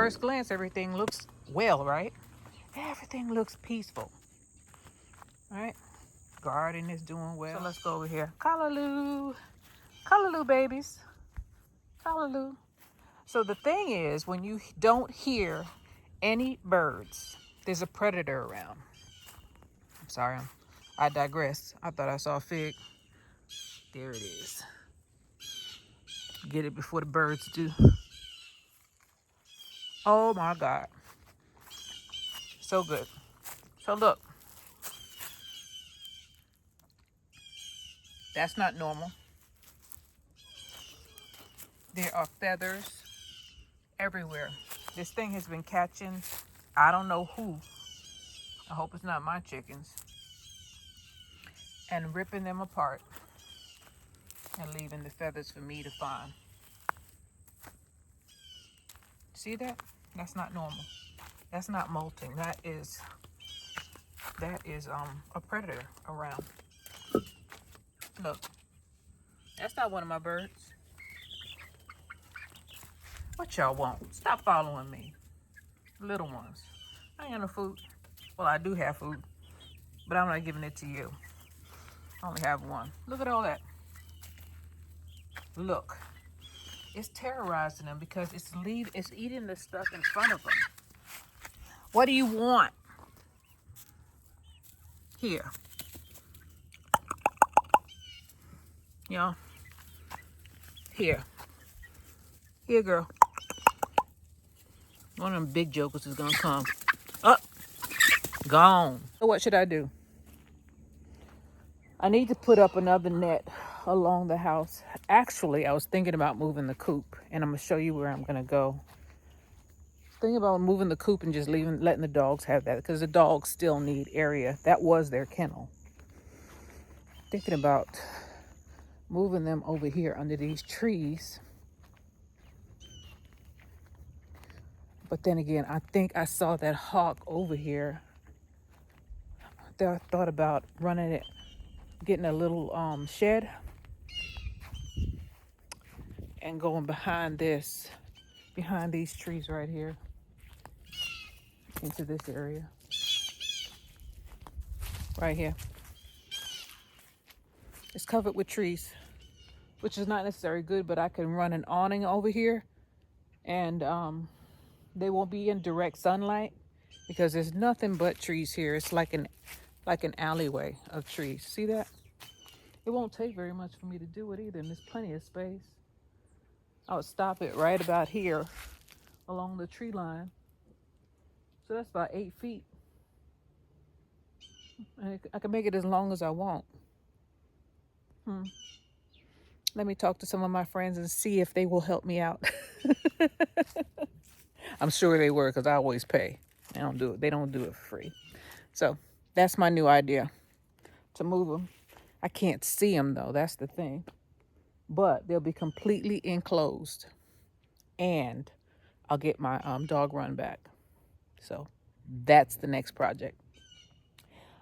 first glance, everything looks well, right? Everything looks peaceful. All right. Garden is doing well. So let's go over here. Callaloo. Callaloo, babies. Callaloo. So the thing is, when you don't hear any birds, there's a predator around. I'm sorry, I digress. I thought I saw a fig. There it is. Get it before the birds do. Oh my God. So good. So look. That's not normal. There are feathers everywhere. This thing has been catching, I don't know who. I hope it's not my chickens. And ripping them apart and leaving the feathers for me to find. See that? That's not normal. That's not molting. That is a predator around. Look. That's not one of my birds. What y'all want? Stop following me. Little ones. I ain't got no food. Well, I do have food, but I'm not giving it to you. I only have one. Look at all that. Look. It's terrorizing them because it's eating the stuff in front of them. What do you want? Here. Y'all. Here. Here, girl. One of them big jokers is gonna come. Up. Gone. So what should I do? I need to put up another net along the house. Actually, I was thinking about moving the coop, and I'm gonna show you where I'm gonna go. Thinking about moving the coop and just letting the dogs have that, because the dogs still need area. That was their kennel. Thinking about moving them over here under these trees. But then again, I think I saw that hawk over here. I thought about running it, getting a little shed and going behind these trees right here into this area right here. It's covered with trees, which is not necessarily good, but I can run an awning over here and they won't be in direct sunlight because there's nothing but trees here. It's like an alleyway of trees. See that? It won't take very much for me to do it either, and there's plenty of space. I would stop it right about here along the tree line. So that's about 8 feet. And I can make it as long as I want. Let me talk to some of my friends and see if they will help me out. I'm sure they were, because I always pay. They don't do it for free. So that's my new idea, to move them. I can't see them though, that's the thing. But they'll be completely enclosed. And I'll get my dog run back. So that's the next project.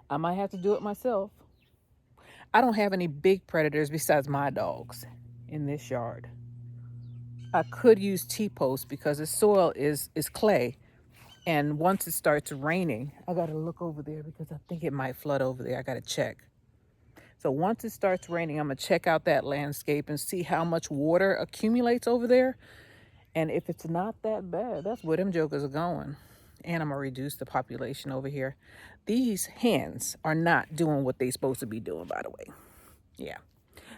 I might have to do it myself. I don't have any big predators besides my dogs in this yard. I could use T-posts because the soil is clay. And once it starts raining, I got to look over there because I think it might flood over there. I got to check. So once it starts raining, I'm going to check out that landscape and see how much water accumulates over there. And if it's not that bad, that's where them jokers are going. And I'm going to reduce the population over here. These hens are not doing what they're supposed to be doing, by the way. Yeah.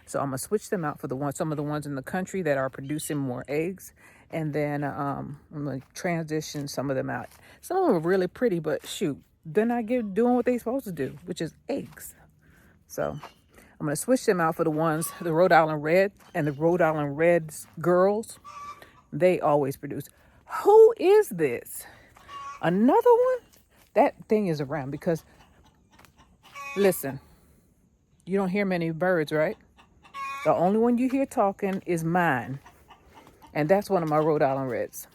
So I'm going to switch them out for some of the ones in the country that are producing more eggs. And then I'm going to transition some of them out. Some of them are really pretty, but shoot, they're not doing what they're supposed to do, which is eggs. So I'm going to switch them out for the Rhode Island Red and the Rhode Island Reds girls. They always produce. Who is this? Another one? That thing is around because, listen, you don't hear many birds, right? The only one you hear talking is mine. And that's one of my Rhode Island Reds.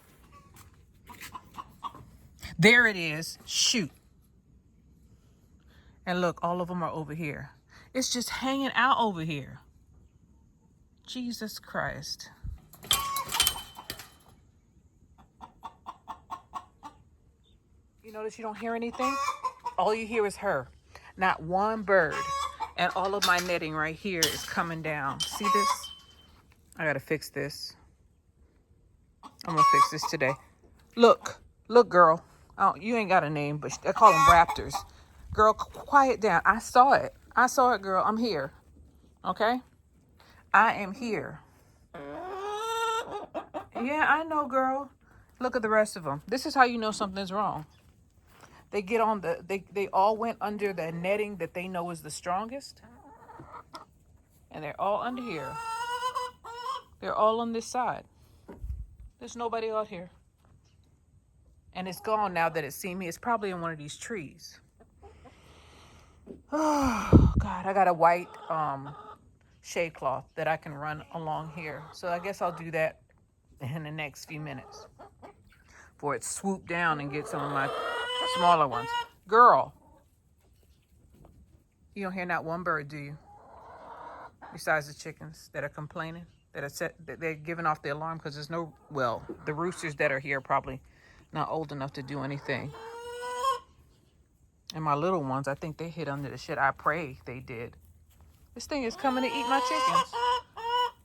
There it is. Shoot. And look, all of them are over here. It's just hanging out over here. Jesus Christ. You notice you don't hear anything? All you hear is her. Not one bird. And all of my netting right here is coming down. See this? I gotta fix this. I'm gonna fix this today. Look, girl. Oh, you ain't got a name, but I call them raptors. Girl, quiet down. I saw it, girl. I'm here. Okay? I am here. Yeah, I know, girl. Look at the rest of them. This is how you know something's wrong. They get on they all went under the netting that they know is the strongest. And they're all under here. They're all on this side. There's nobody out here. And it's gone now that it's seen me. It's probably in one of these trees. Oh, God. I got a white shade cloth that I can run along here. So I guess I'll do that in the next few minutes. Before it swoop down and get some of my smaller ones. Girl. You don't hear not one bird, do you? Besides the chickens that are complaining. That they're giving off the alarm because there's no, well, the roosters that are here are probably not old enough to do anything. And my little ones, I think they hid under the shit. I pray they did. This thing is coming to eat my chickens.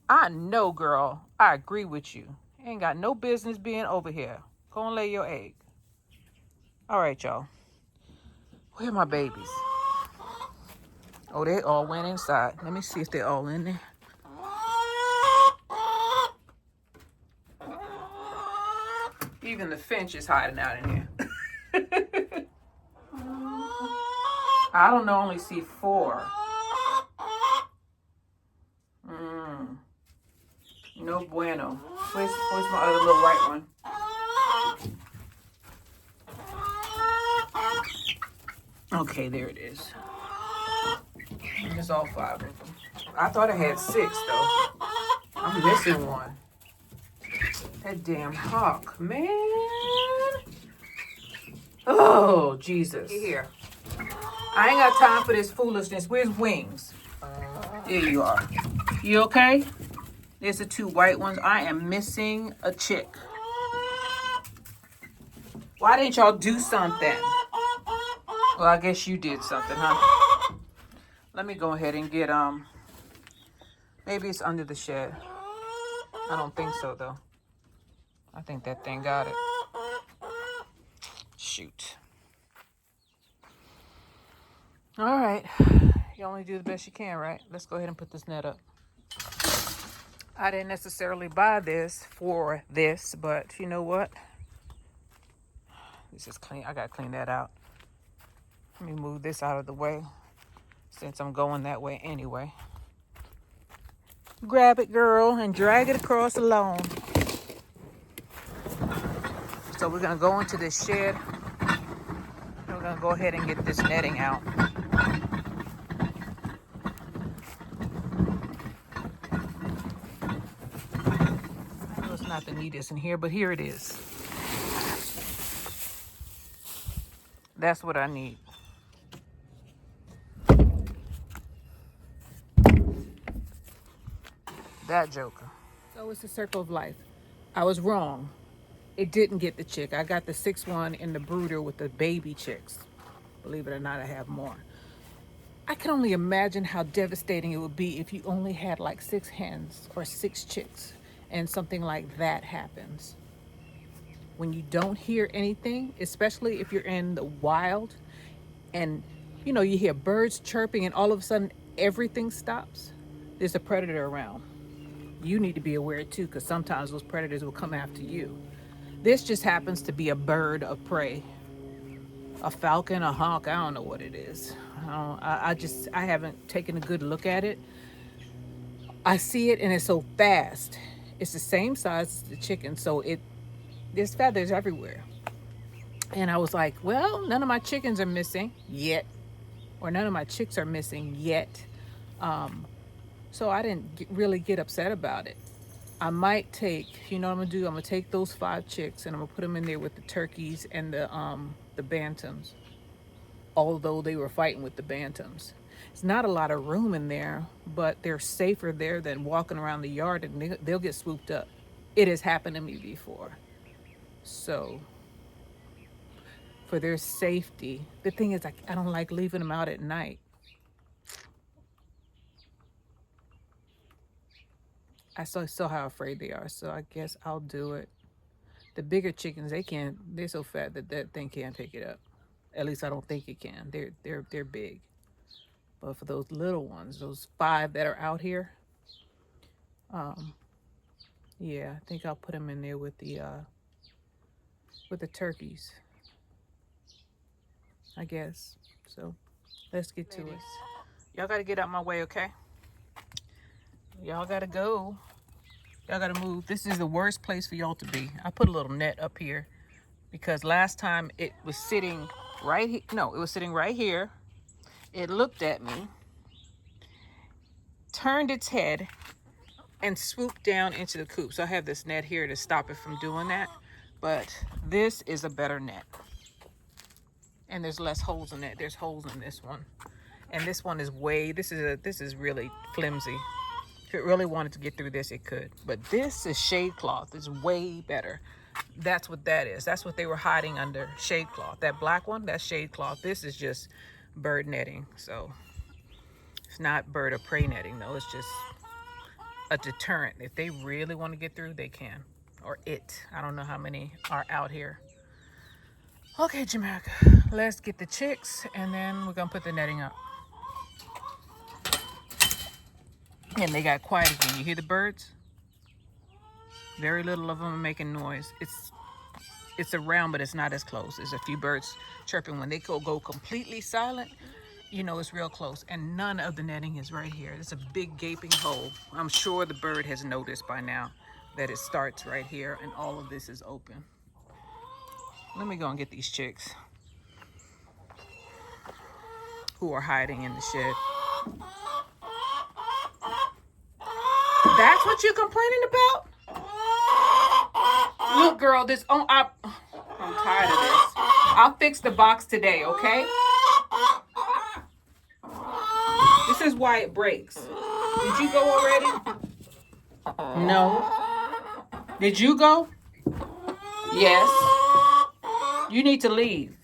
I know, girl. I agree with you. Ain't got no business being over here. Go and lay your egg. All right, y'all. Where are my babies? Oh, they all went inside. Let me see if they're all in there. Even the finch is hiding out in here. I don't know, only see 4. No bueno. Where's my other little white one? Okay, there it is. There's all 5 of them. I thought I had 6 though. I'm missing one. That damn hawk, man. Oh, Jesus. Here. I ain't got time for this foolishness. Where's Wings? There you are. You okay? There's the 2 white ones. I am missing a chick. Why didn't y'all do something? Well, I guess you did something, huh? Let me go ahead and get, maybe it's under the shed. I don't think so, though. I think that thing got it. Shoot. All right. You only do the best you can, right? Let's go ahead and put this net up. I didn't necessarily buy this for this, but you know what? This is clean. I got to clean that out. Let me move this out of the way since I'm going that way anyway. Grab it, girl, and drag it across the lawn. So we're going to go into this shed. We're going to go ahead and get this netting out. I know it's not the neatest in here, but here it is. That's what I need. That joker. So it's the circle of life. I was wrong. It didn't get the chick. I got the 6th one in the brooder with the baby chicks. Believe it or not, I have more. I can only imagine how devastating it would be if you only had like 6 hens or 6 chicks and something like that happens. When you don't hear anything, especially if you're in the wild and you hear birds chirping and all of a sudden everything stops, there's a predator around. You need to be aware too, because sometimes those predators will come after you. This just happens to be a bird of prey. A falcon, a hawk, I don't know what it is. I haven't taken a good look at it. I see it and it's so fast. It's the same size as the chicken, so there's feathers everywhere. And I was like, well, none of my chickens are missing yet, or none of my chicks are missing yet. So I didn't really get upset about it. I might take, you know what I'm gonna do? I'm gonna take those 5 chicks and I'm gonna put them in there with the turkeys and the bantams. Although they were fighting with the bantams. It's not a lot of room in there, but they're safer there than walking around the yard and they'll get swooped up. It has happened to me before. So for their safety. The thing is, I don't like leaving them out at night. I saw how afraid they are, so I guess I'll do it. The bigger chickens, they're so fat that thing can't pick it up. At least I don't think it can. They're big. But for those little ones, those 5 that are out here, yeah, I think I'll put them in there with the turkeys, I guess. So let's get to it. Y'all gotta get out my way, okay? Y'all gotta go. Y'all gotta move. This is the worst place for y'all to be. I put a little net up here because last time it was sitting right here. No, it was sitting right here. It looked at me, turned its head, and swooped down into the coop. So I have this net here to stop it from doing that. But this is a better net. And there's less holes in it. There's holes in this one. And this one is this is really flimsy. If it really wanted to get through this, it could. But this is shade cloth. It's way better. That's what that is. That's what they were hiding under, shade cloth. That black one, that's shade cloth. This is just bird netting. So it's not bird or prey netting, though. It's just a deterrent. If they really want to get through, they can. Or it. I don't know how many are out here. Okay, Jamaica, let's get the chicks, and then we're going to put the netting up. And they got quiet again. You hear the birds? Very little of them are making noise. It's around, but it's not as close. There's a few birds chirping. When they go completely silent, you know it's real close. And none of the netting is right here. It's a big gaping hole. I'm sure the bird has noticed by now that it starts right here, and all of this is open. Let me go and get these chicks who are hiding in the shed. That's what you're complaining about? Look, girl, I'm tired of this. I'll fix the box today, okay? This is why it breaks. Did you go already? No. Did you go? Yes. You need to leave.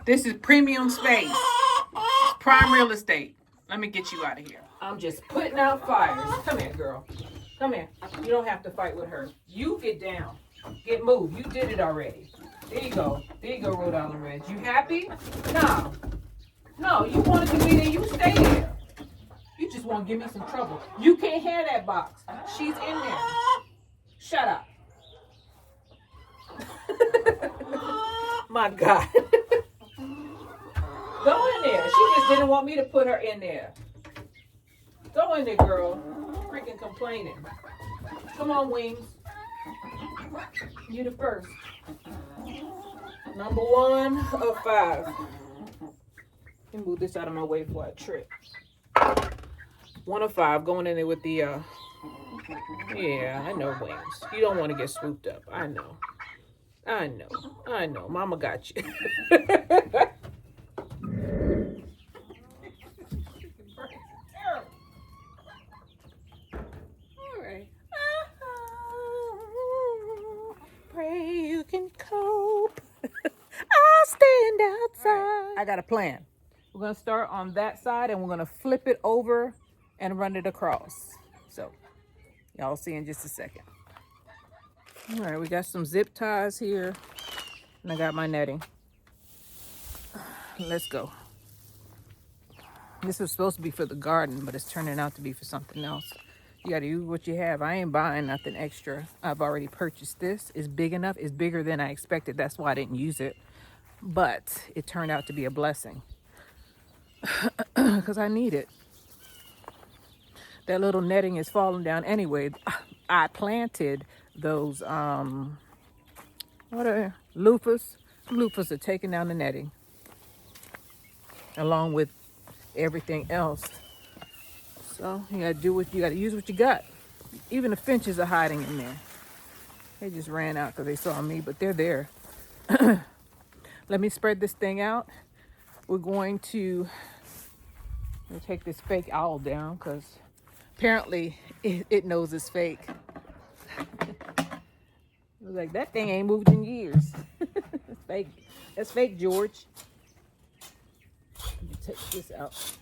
This is premium space. It's prime real estate. Let me get you out of here. I'm just putting out fires. Come here, girl. Come here. You don't have to fight with her. You get down. Get moved. You did it already. There you go. There you go, Rhode Island Reds. You happy? No. No, you wanted to be there. You stay there. You just want to give me some trouble. You can't have that box. She's in there. Shut up. My God. Go in there. She just didn't want me to put her in there. Go in there, girl. Freaking complaining. Come on, Wings. You the first. Number 1 of 5. Let me move this out of my way before I trip. 1 of 5. Going in there with the, yeah, I know, Wings. You don't want to get swooped up. I know. I know. Mama got you. Pray you can cope. I'll stand outside. Right. I got a plan. We're going to start on that side and we're going to flip it over and run it across. So y'all see in just a second. All right, we got some zip ties here and I got my netting. Let's go. This was supposed to be for the garden, but it's turning out to be for something else. You got to use what you have. I ain't buying nothing extra. I've already purchased this. It's big enough. It's bigger than I expected. That's why I didn't use it. But it turned out to be a blessing because I need it. That little netting is falling down anyway. I planted those, what are loofahs? Loofahs are taking down the netting along with everything else. So you gotta do what you gotta use what you got. Even the finches are hiding in there. They just ran out because they saw me, but they're there. Let me spread this thing out. We're going to take this fake owl down because apparently it knows it's fake. It was like, that thing ain't moved in years. Fake. That's fake, George. Let me take this out.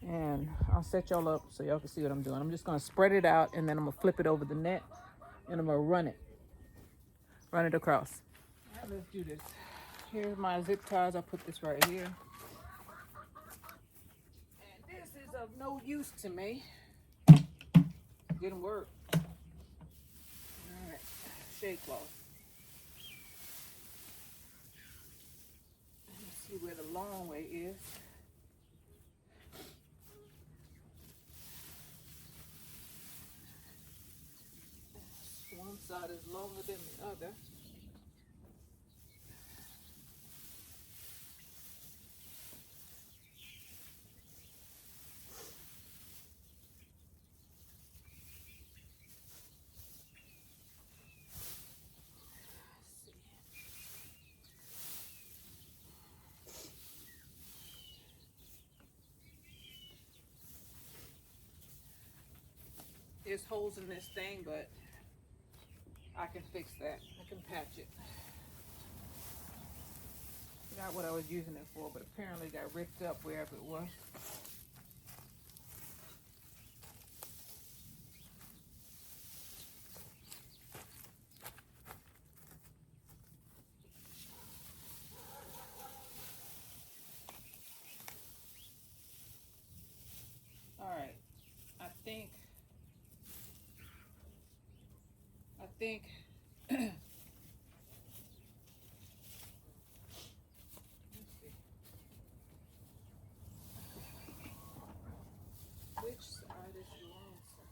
And I'll set y'all up so y'all can see what I'm doing. I'm just gonna spread it out and then I'm gonna flip it over the net and I'm gonna run it across. All right, let's do this. Here's my zip ties. I'll put this right here. And this is of no use to me. Didn't work. All right, shade cloth. Let's see where the long way is. One side is longer than the other. There's holes in this thing, but I can fix that. I can patch it. Forgot what I was using it for, but apparently got ripped up wherever it was. All right, I think which side is the wrong side?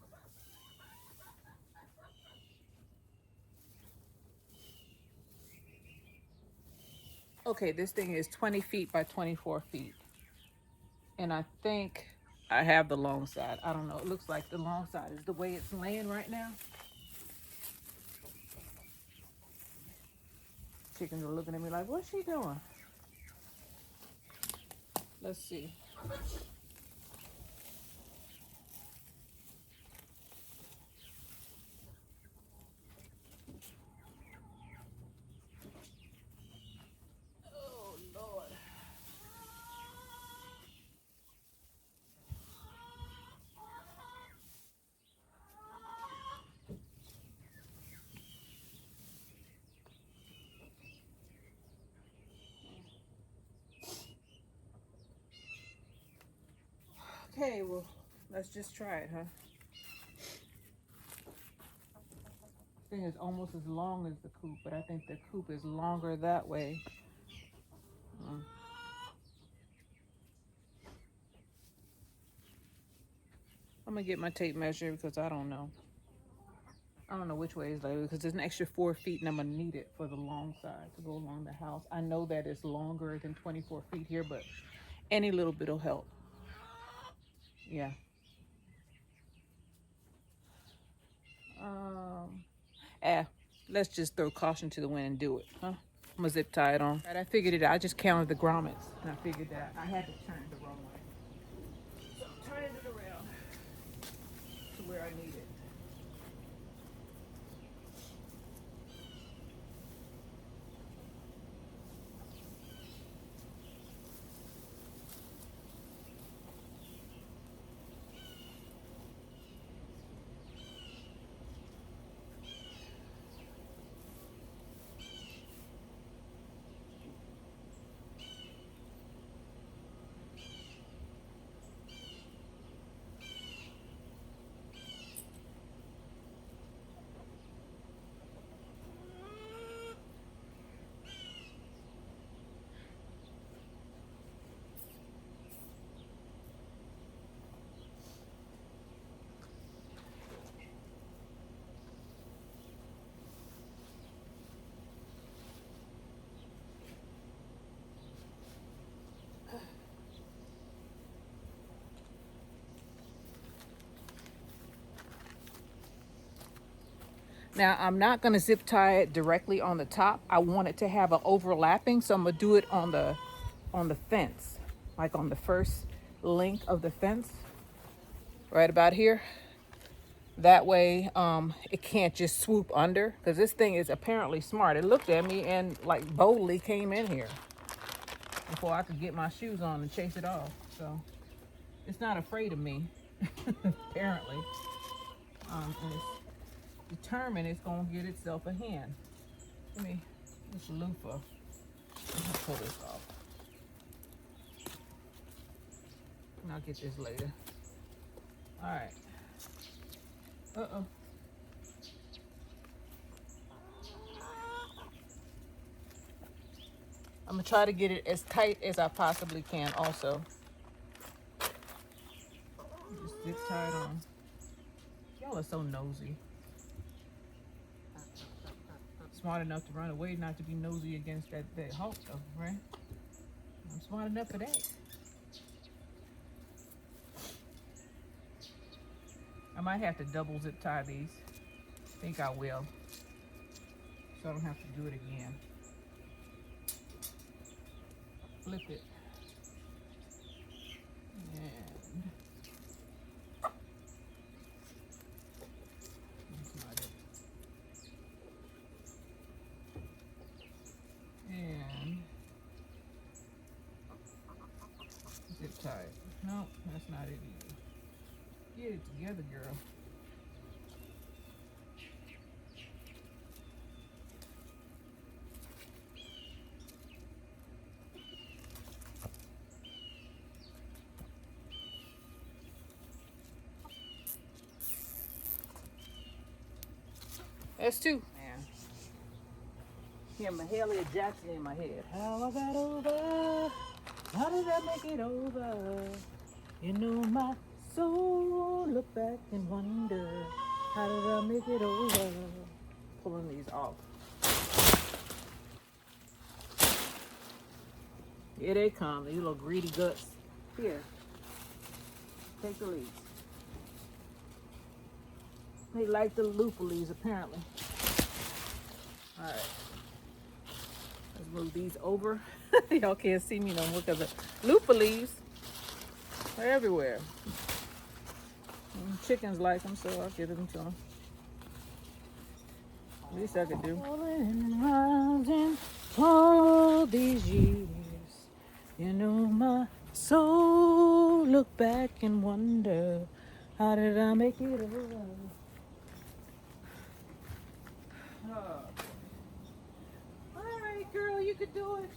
Okay, this thing is 20 feet by 24 feet. And I think I have the long side. I don't know. It looks like the long side is the way it's laying right now. Chickens are looking at me like, what's she doing? Let's see. Oh, Lord. Okay, well, let's just try it, huh? This thing is almost as long as the coop, but I think the coop is longer that way. I'm gonna get my tape measure because I don't know. I don't know which way is later because there's an extra 4 feet and I'm gonna need it for the long side to go along the house. I know that it's longer than 24 feet here, but any little bit will help. Yeah. Let's just throw caution to the wind and do it, huh? I'm gonna zip tie it on. Right, I figured it out. I just counted the grommets and I figured that I had to turn it the wrong way. So I'm turning it around to where I need it. Now I'm not gonna zip tie it directly on the top. I want it to have an overlapping, so I'm gonna do it on the fence, like on the first link of the fence, right about here. That way, it can't just swoop under, because this thing is apparently smart. It looked at me and like boldly came in here before I could get my shoes on and chase it off. So it's not afraid of me, apparently. And it's determined it's gonna get itself a hen. Let me, this loofah. Let me pull this off. And I'll get this later. All right. Uh-oh. I'm gonna try to get it as tight as I possibly can also. Just zip tie it on. Y'all are so nosy. Smart enough to run away, not to be nosy against that hawk though, right? I'm smart enough for that. I might have to double zip tie these. I think I will. So I don't have to do it again. Flip it. And that's not it. And zip tie it. No, that's not it either. Get it together, girl. That's two. Man. Hear Mahalia Jackson in my head. How I got over. How did I make it over? You know my soul. Look back and wonder. How did I make it over? Pulling these off. Here they come, these little greedy guts. Here. Take the leaves. They like the loofah leaves, apparently. All right. Let's move these over. Y'all can't see me no more because the loofah leaves are everywhere. And chickens like them, so I'll give them to them. At least I could do. Rolling around in all these years, you know my soul. Look back and wonder, how did I make it over? All right, girl, you could do it.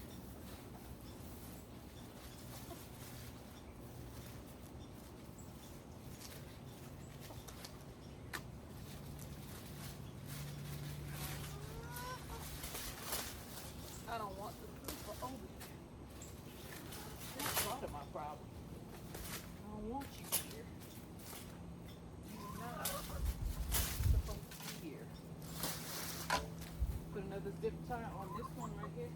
I don't want the loofah over here. That's part of my problem. I don't want you here. You're not supposed to be here. Put another zip tie on this one right here.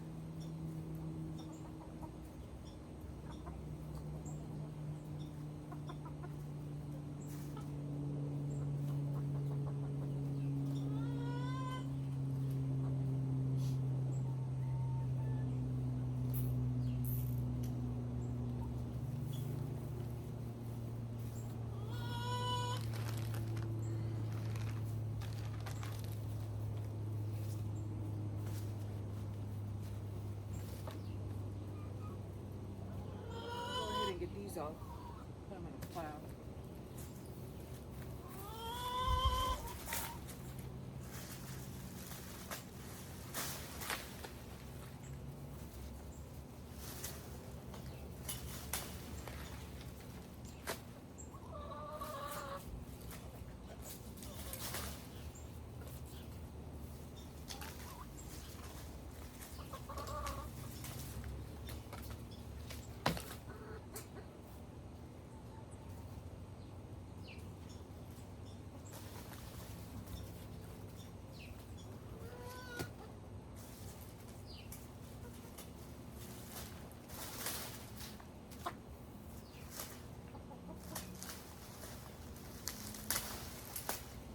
Get these off. Put them in a pile.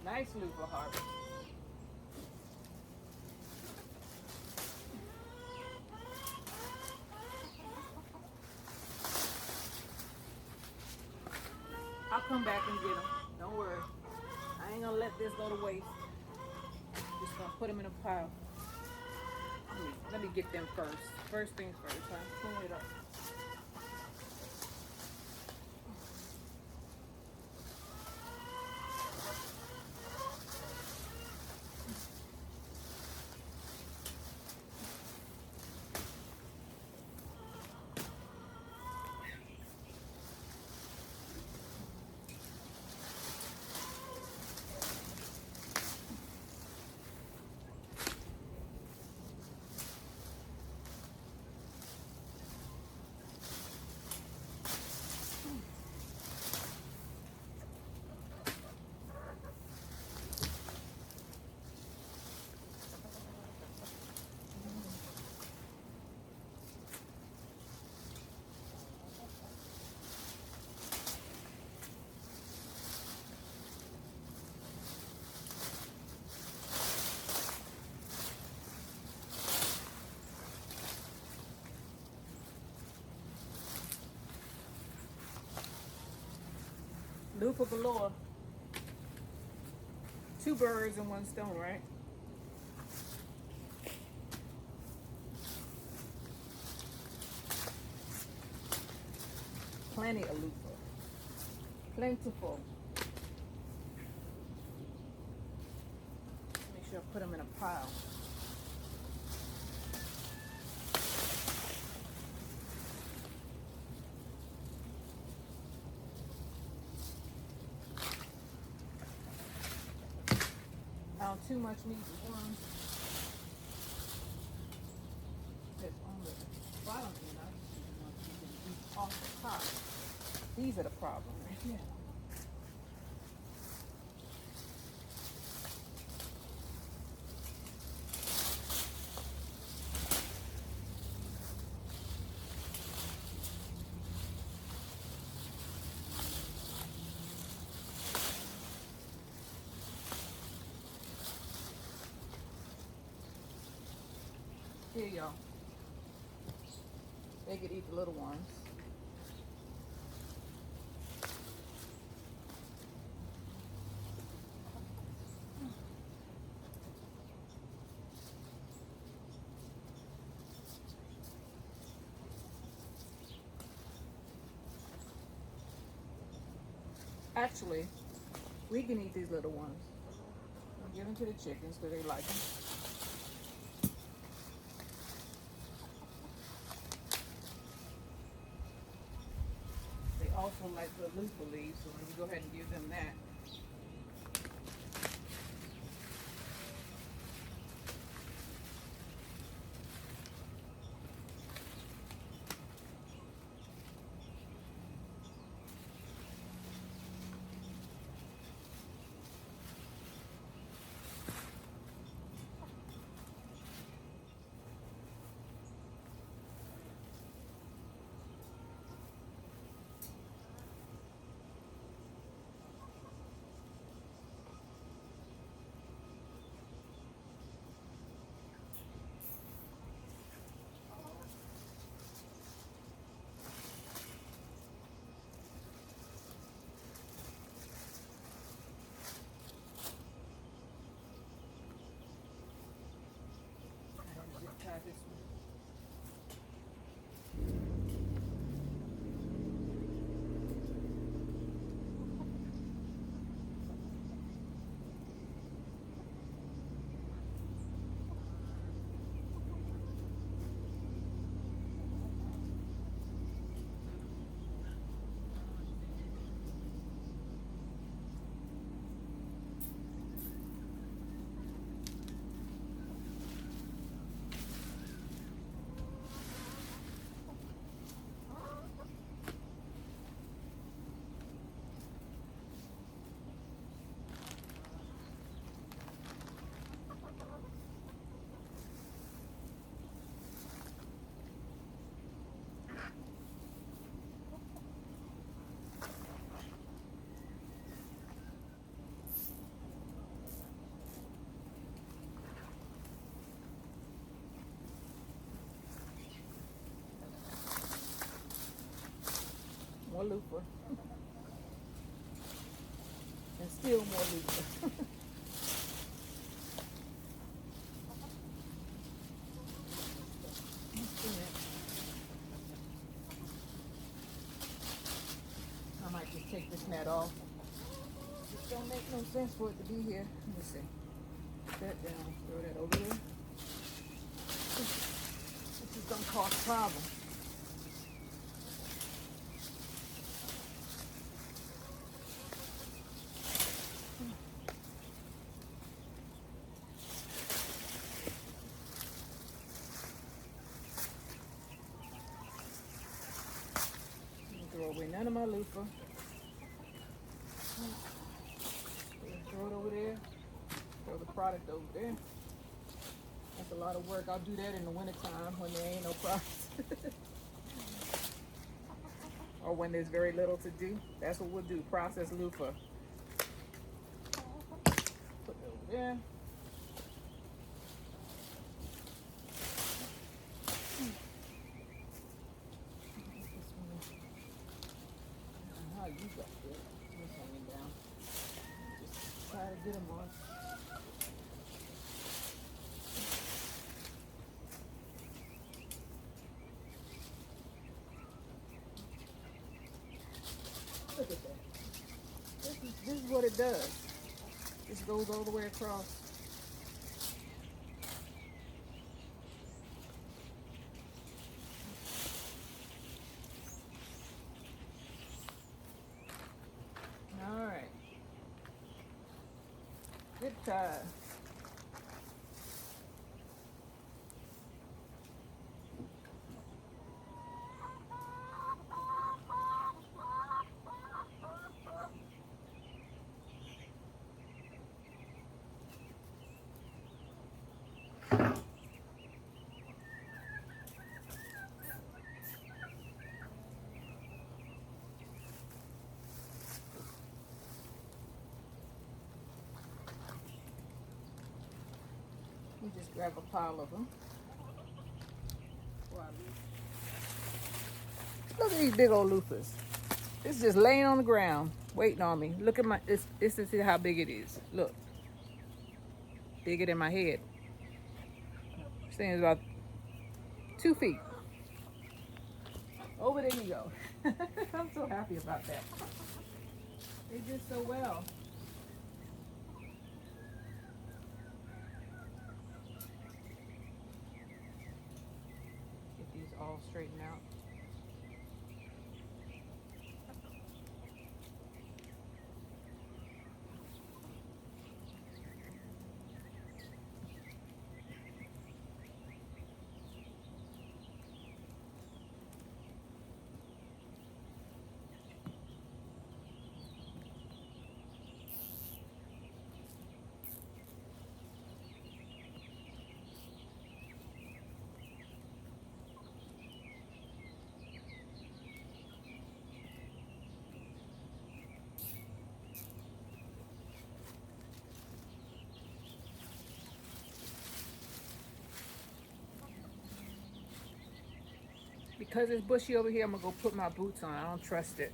Nice Loofah Harvest. I'll come back and get them. Don't worry. I ain't gonna let this go to waste. Just gonna put them in a pile. Let me get them first. First things first, huh? Clean it up. Loofah galore. 2 birds and 1 stone, right? Plenty of loofah. Plentiful. Make sure I put them in a pile. I don't too much need the ones that's on the bottom end. I just need the ones you can eat off the top. These are the problem right here. Here, y'all. They could eat the little ones. Actually, we can eat these little ones. I'll give them to the chickens because they like them. They also like the loofah leaves, so let me go ahead and give them that. Try this one. More loofah. And Still more loofah. I might just take this net off. It don't make no sense for it to be here. Let me see. Put that down. Throw that over there. This is gonna cause problems. Throw away none of my loofah. Throw it over there. Throw the product over there. That's a lot of work. I'll do that in the wintertime when there ain't no product. Or when there's very little to do. That's what we'll do. Process loofah. Put it over there. How you got this? This hanging down. Just try to get them on. Look at that. This is what it does. This goes all the way across. All right. Good tie. You just grab a pile of them. Look at these big old loofahs. It's just laying on the ground, waiting on me. Look at my, this is how big it is. Look, bigger than my head. This thing is about 2 feet. Over there you go. I'm so happy about that. They did so well. Get these all straightened out. Because it's bushy over here, I'm gonna go put my boots on. I don't trust it.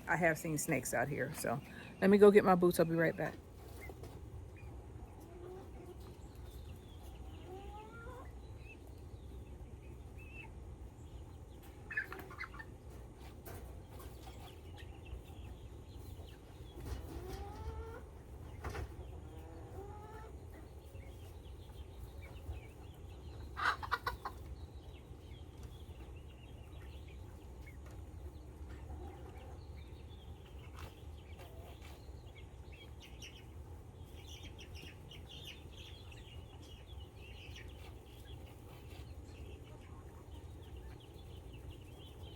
I have seen snakes out here, so let me go get my boots. I'll be right back.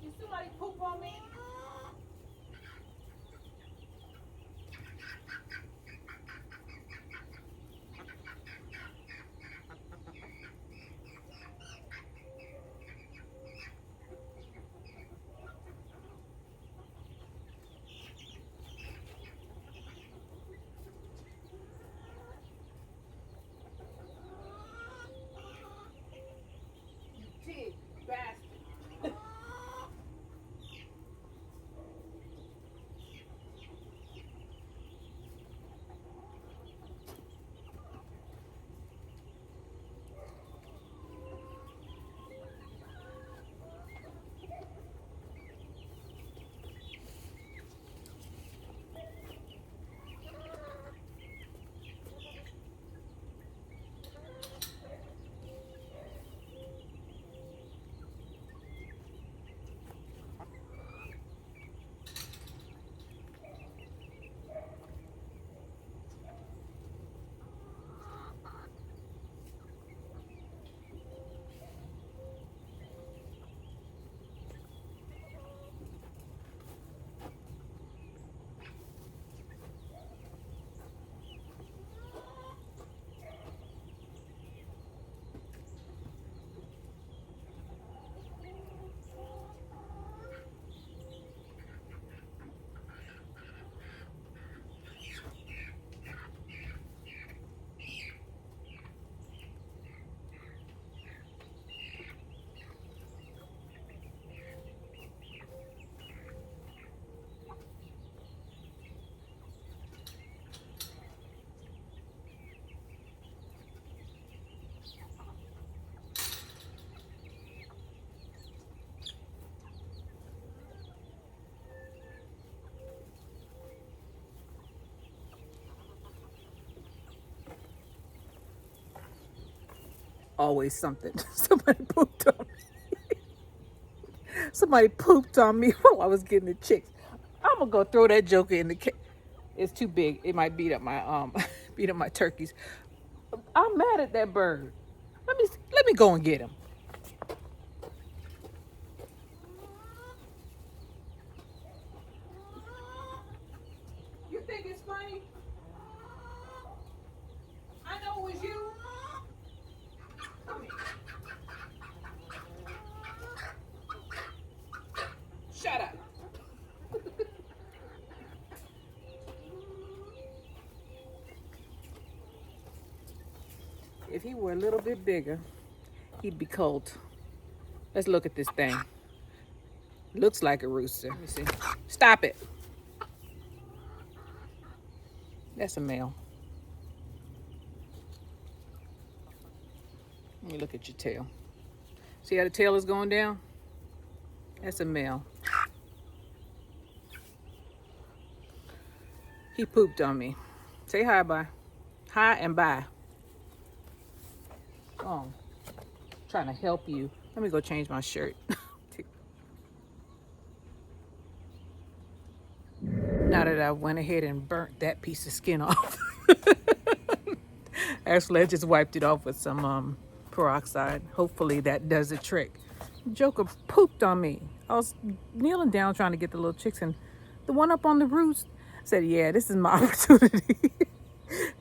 Did somebody poop on me? You pig bastard. Always something. Somebody pooped on me. Somebody pooped on me while I was getting the chicks. I'm gonna go throw that joker in the It's too big. It might beat up my beat up my turkeys. I'm mad at that bird. Let me go and get him. You think it's funny? I know it was you. Come here. Shut up. If he were a little bit bigger, he'd be cold. Let's look at this thing. Looks like a rooster. Let me see. Stop it. That's a male. Let me look at your tail. See how the tail is going down? That's a male. He pooped on me. Say hi, bye. Hi and bye. Oh, trying to help you. Let me go change my shirt. Now that I went ahead and burnt that piece of skin off. Actually, I just wiped it off with some peroxide. Hopefully that does the trick. Joker pooped on me. I was kneeling down trying to get the little chicks, and the one up on the roost said, yeah, this is my opportunity.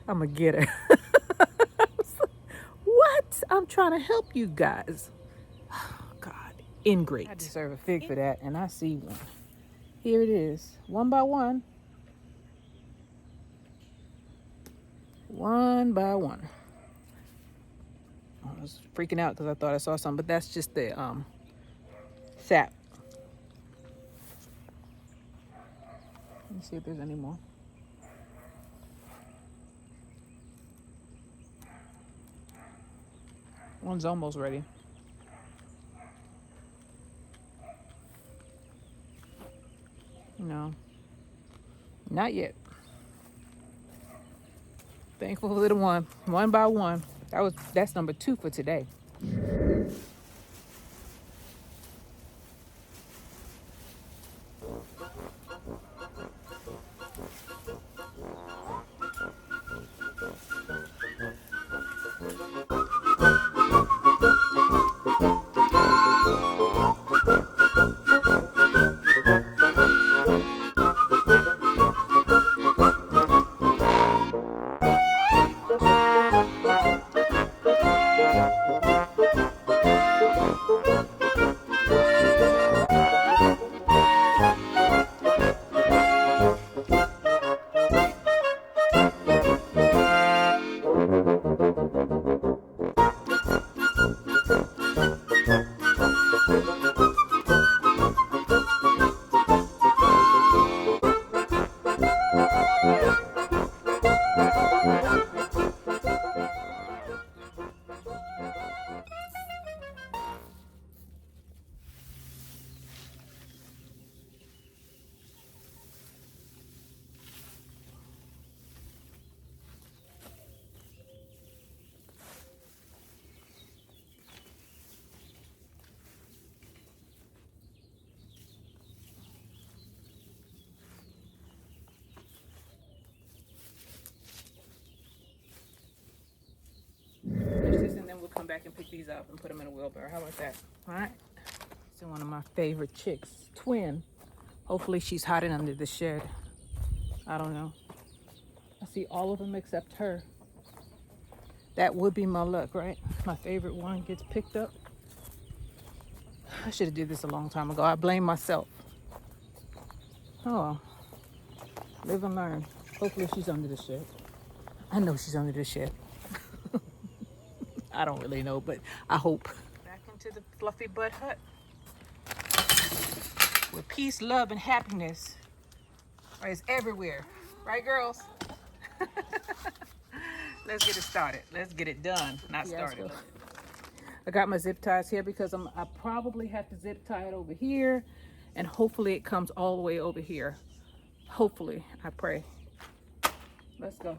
I'm gonna get her. What? I'm trying to help you guys. Oh, God, ingrate. I deserve a fig for that, and I see one. Here it is, one by one. One by one. I was freaking out because I thought I saw something, but that's just the sap. Let me see if there's any more. One's almost ready. No, not yet. Thankful for the one by one. That's number 2 for today. And then we'll come back and pick these up and put them in a wheelbarrow. How about that? All right. So one of my favorite chicks, twin. Hopefully she's hiding under the shed. I don't know. I see all of them except her. That would be my luck, right? My favorite one gets picked up. I should have did this a long time ago. I blame myself. Oh, live and learn. Hopefully she's under the shed. I know she's under the shed. I don't really know, but I hope. Back into the fluffy butt hut. Where peace, love, and happiness is everywhere. Right, girls? Let's get it started. Let's get it done, not started. I got my zip ties here because I probably have to zip tie it over here, and hopefully it comes all the way over here. Hopefully, I pray. Let's go.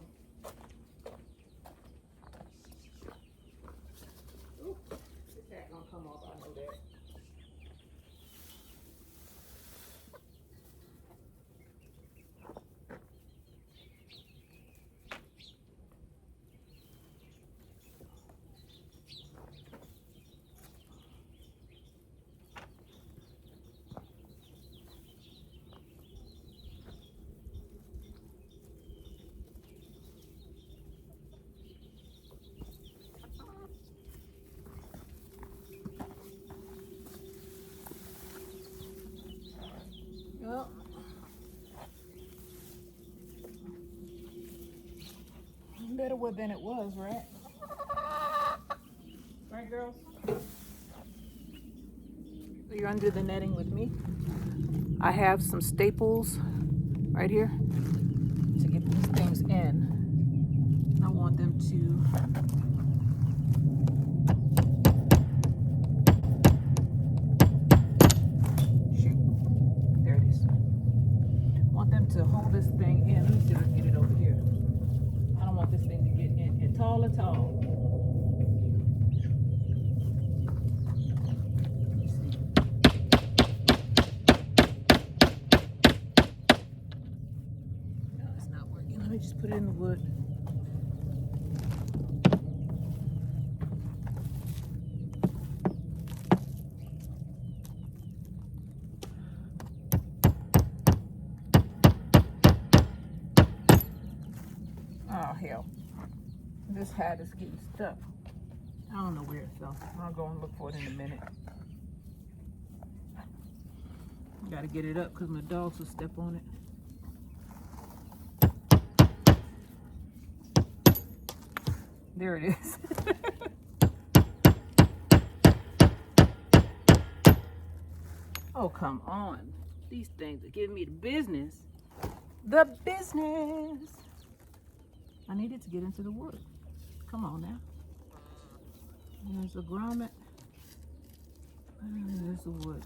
Well, better than it was, right? Right, girls? So you're under the netting with me. I have some staples right here to get these things in. I want them to there it is. I want them to hold this thing in. Let me see if I can get it over here. I don't want this thing to get in at all. No, it's not working. Let me just put it in the wood. Oh, hell. This hat is getting stuck. I don't know where it fell. I'll go and look for it in a minute. Gotta get it up because my dogs will step on it. There it is. Oh, come on. These things are giving me the business. The business. I needed to get into the wood. Come on now. There's a grommet. And there's the wood.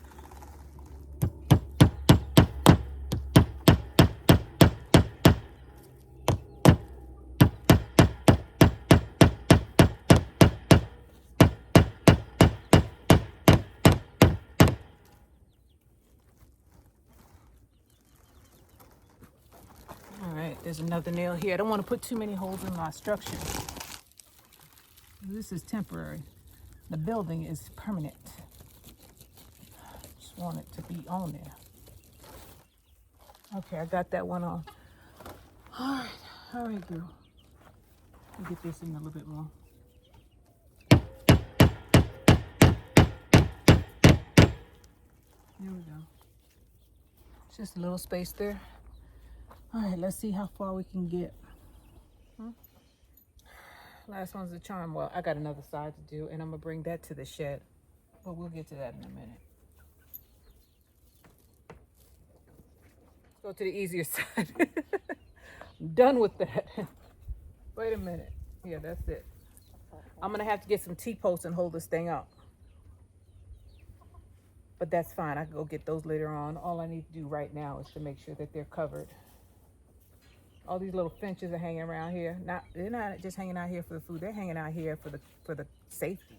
All right, there's another nail here. I don't want to put too many holes in my structure. This is temporary. The building is permanent. Just want it to be on there. Okay, I got that one on. All right, girl. I'll get this in a little bit more. There we go. Just a little space there. All right, let's see how far we can get. Last one's the charm. Well, I got another side to do, and I'm gonna bring that to the shed. But we'll get to that in a minute. Let's go to the easier side. I'm done with that. Wait a minute. Yeah, that's it. I'm gonna have to get some T-posts and hold this thing up. But that's fine. I can go get those later on. All I need to do right now is to make sure that they're covered. All these little finches are hanging around here. They're not just hanging out here for the food. They're hanging out here for the safety.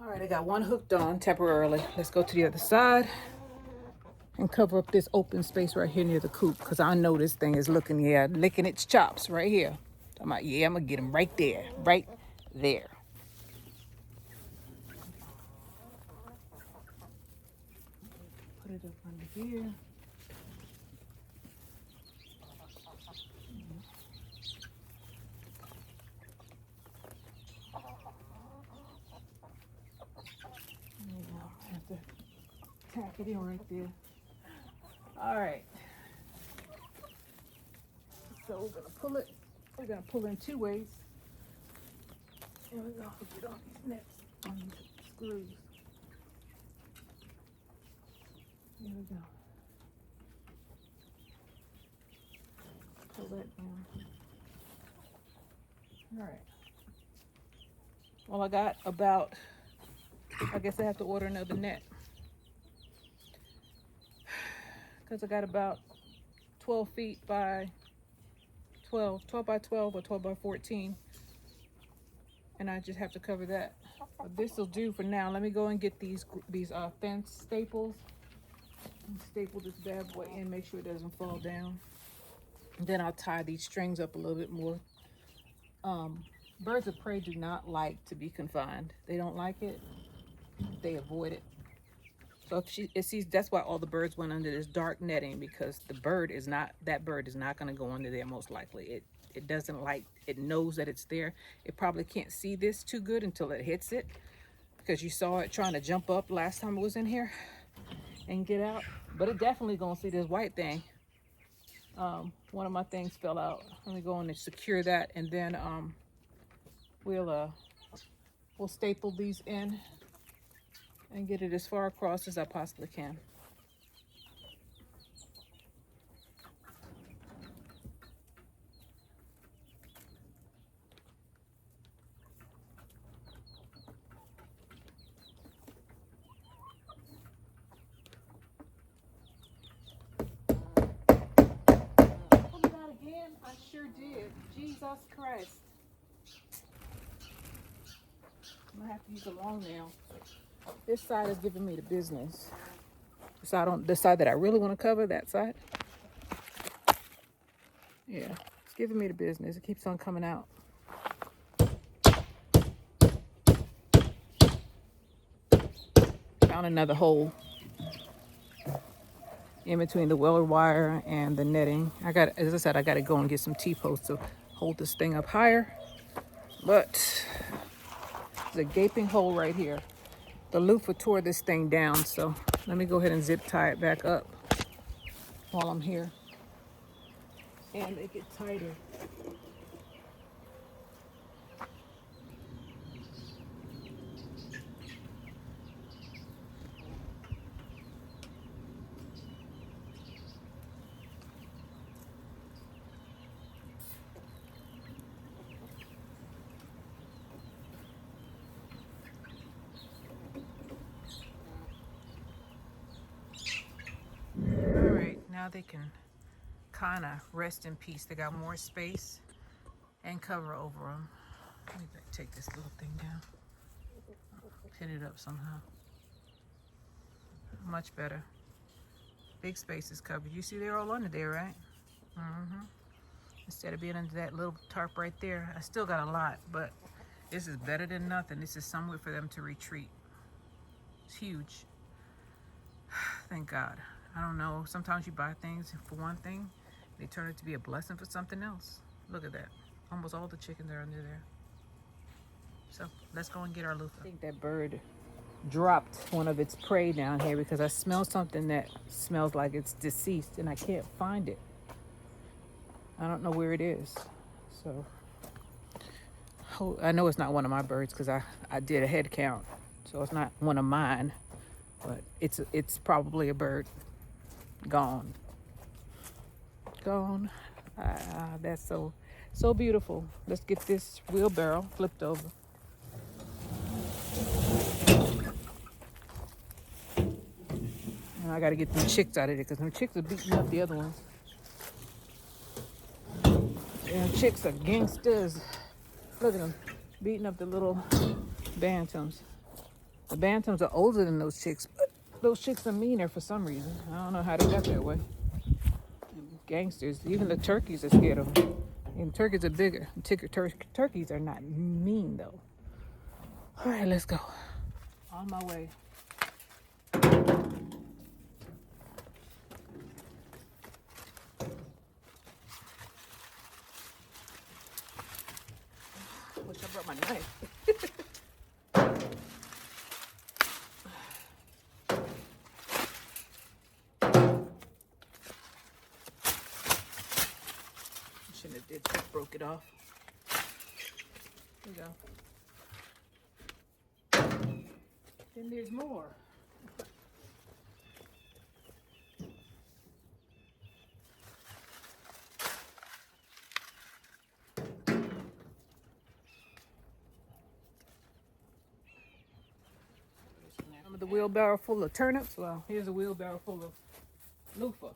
All right, I got one hooked on temporarily. Let's go to the other side and cover up this open space right here near the coop, because I know this thing is licking its chops right here. I'm like, yeah, I'm gonna get him right there, right there. Put it up under here. Have to tack it in right there. All right. So we're gonna pull it. We're gonna pull in two ways. Here we go. Get all these nets on these screws. Here we go. Pull that down. All right. Well, I got about, I guess I have to order another net, because I got about 12 feet by 12 by 12 or 12 by 14 and I just have to cover that. But this will do for now. Let me go and get these fence staples and staple this bad boy in, make sure it doesn't fall down. And then I'll tie these strings up a little bit more. Birds of prey do not like to be confined. They don't like it. They avoid it. So if it sees, that's why all the birds went under this dark netting, because that bird is not going to go under there most likely. It doesn't like, it knows that it's there. It probably can't see this too good until it hits it, because you saw it trying to jump up last time it was in here and get out. But it definitely gonna see this white thing. One of my things fell out. Let me go in and secure that, and then we'll staple these in and get it as far across as I possibly can. Again, I sure did. Jesus Christ. I'm gonna have to use a long nail. This side is giving me the business. The side that I really want to cover, that side. Yeah, it's giving me the business. It keeps on coming out. Found another hole in between the welder wire and the netting. As I said, I got to go and get some T-posts to hold this thing up higher. But there's a gaping hole right here. The loofah tore this thing down, so let me go ahead and zip tie it back up while I'm here and make it tighter. All right, now they can kind of rest in peace. They got more space and cover over them. Let me take this little thing down, pin it up somehow. Much better. Big space is covered. You see they're all under there, right? Instead of being under that little tarp right there. I still got a lot, but this is better than nothing. This is somewhere for them to retreat. It's huge. Thank God. I don't know. Sometimes you buy things for one thing, they turn it to be a blessing for something else. Look at that. Almost all the chickens are under there. So let's go and get our loofah. I think that bird dropped one of its prey down here because I smell something that smells like it's deceased and I can't find it. I don't know where it is. So I know it's not one of my birds because I did a head count. So it's not one of mine, but it's probably a bird. Gone. That's so beautiful. Let's get this wheelbarrow flipped over. And I got to get them chicks out of there because them chicks are beating up the other ones. And chicks are gangsters. Look at them beating up the little bantams. The bantams are older than those chicks, but those chicks are meaner for some reason. I don't know how they got that way. Gangsters. Even the turkeys are scared of them. And turkeys are bigger. Turkeys are not mean though. All right, let's go. On my way. Wish I brought my knife. Shouldn't have did that, broke it off. There you go. Then there's more. The wheelbarrow full of turnips. Well, here's a wheelbarrow full of loofah.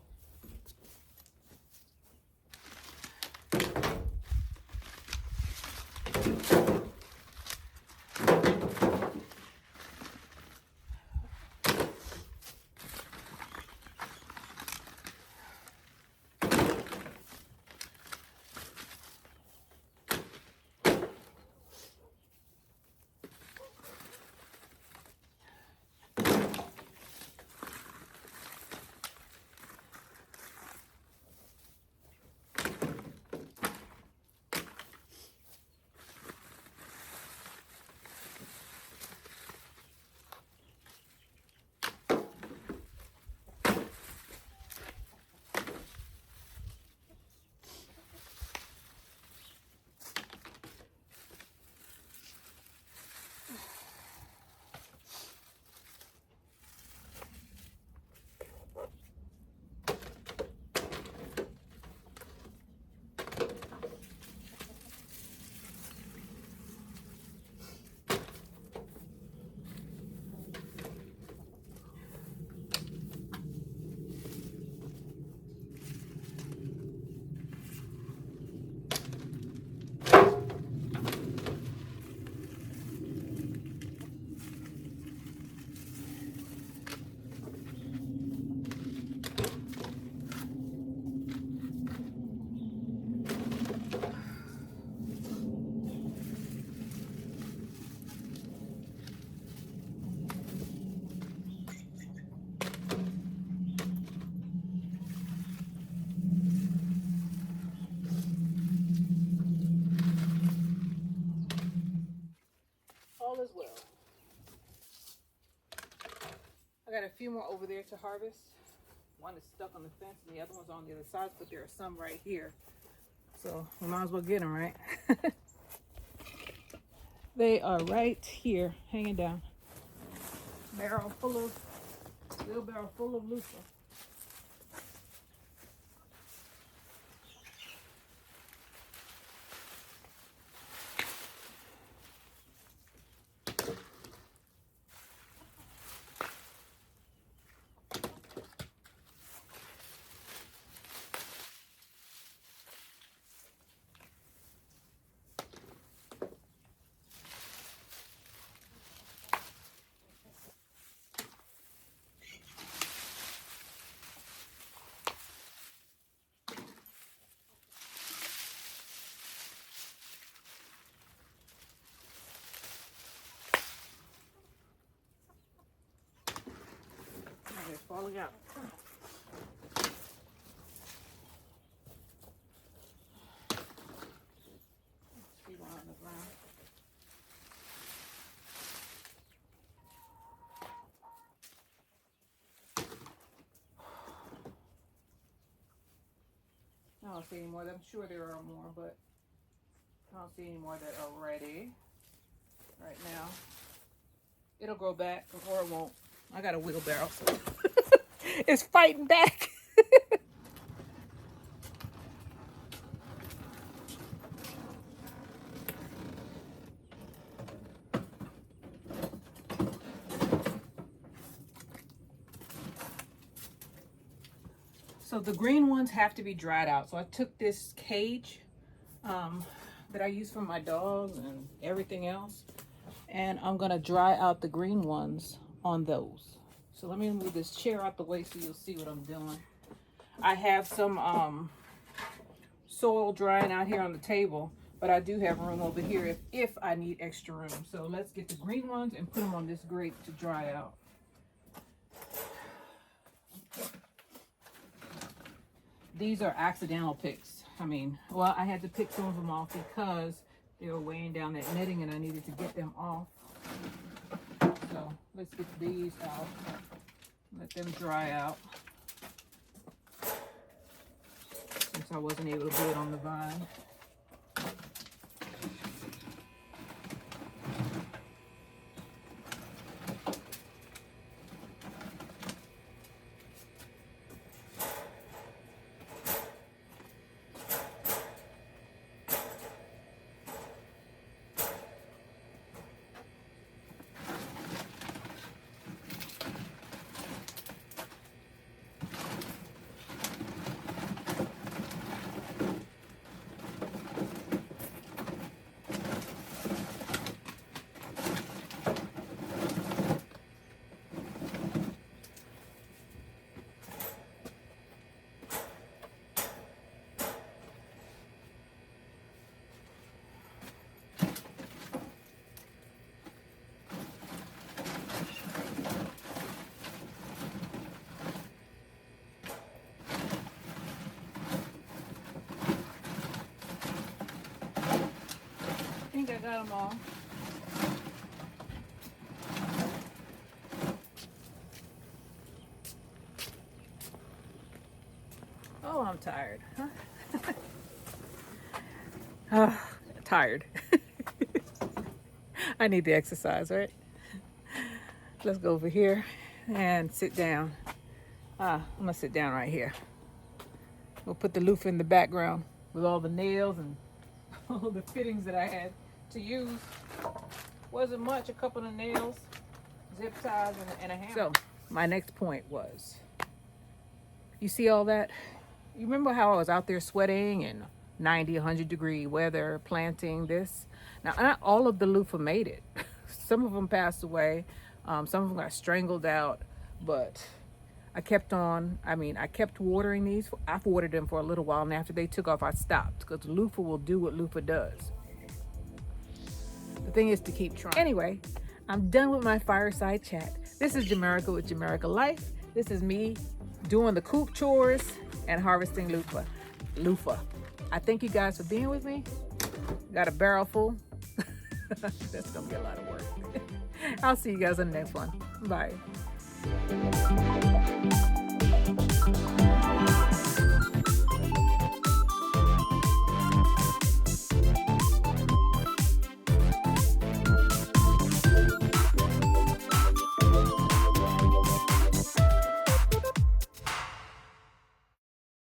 got a few more over there to harvest. One is stuck on the fence and the other one's on the other side, but there are some right here. So we might as well get them, right? They are right here, hanging down. Wheelbarrow full of loofah. It's falling out. See one on the ground. I don't see any more. I'm sure there are more, but I don't see any more that are ready right now. It'll grow back or it won't. I got a wheelbarrow, so it's fighting back. So the green ones have to be dried out. So I took this cage that I use for my dogs and everything else, and I'm gonna dry out the green ones on those. So let me move this chair out the way so you'll see what I'm doing. I have some soil drying out here on the table, but I do have room over here if I need extra room. So let's get the green ones and put them on this grate to dry out. These are accidental picks. I mean, well, I had to pick some of them off because they were weighing down that netting and I needed to get them off. So let's get these out. Let them dry out. Since I wasn't able to do it on the vine. I think I got them all. Oh, I'm tired. Huh? Tired. I need to exercise, right? Let's go over here and sit down. I'm gonna sit down right here. We'll put the loofah in the background with all the nails and all the fittings that I had to use. Wasn't much, a couple of nails, zip ties, and a hammer. So my next point was, you see all that? You remember how I was out there sweating in 90, 100 degree weather, planting this? Now, not all of the loofah made it. Some of them passed away. Some of them got strangled out, but I kept on. I mean, I kept watering these. I've watered them for a little while, and after they took off, I stopped because loofah will do what loofah does. The thing is to keep trying. Anyway, I'm done with my fireside chat. This is Jamerica with Jamerica Life. This is me doing the coop chores and harvesting loofah. I thank you guys for being with me. Got a barrel full. That's gonna be a lot of work. I'll see you guys on the next one. Bye.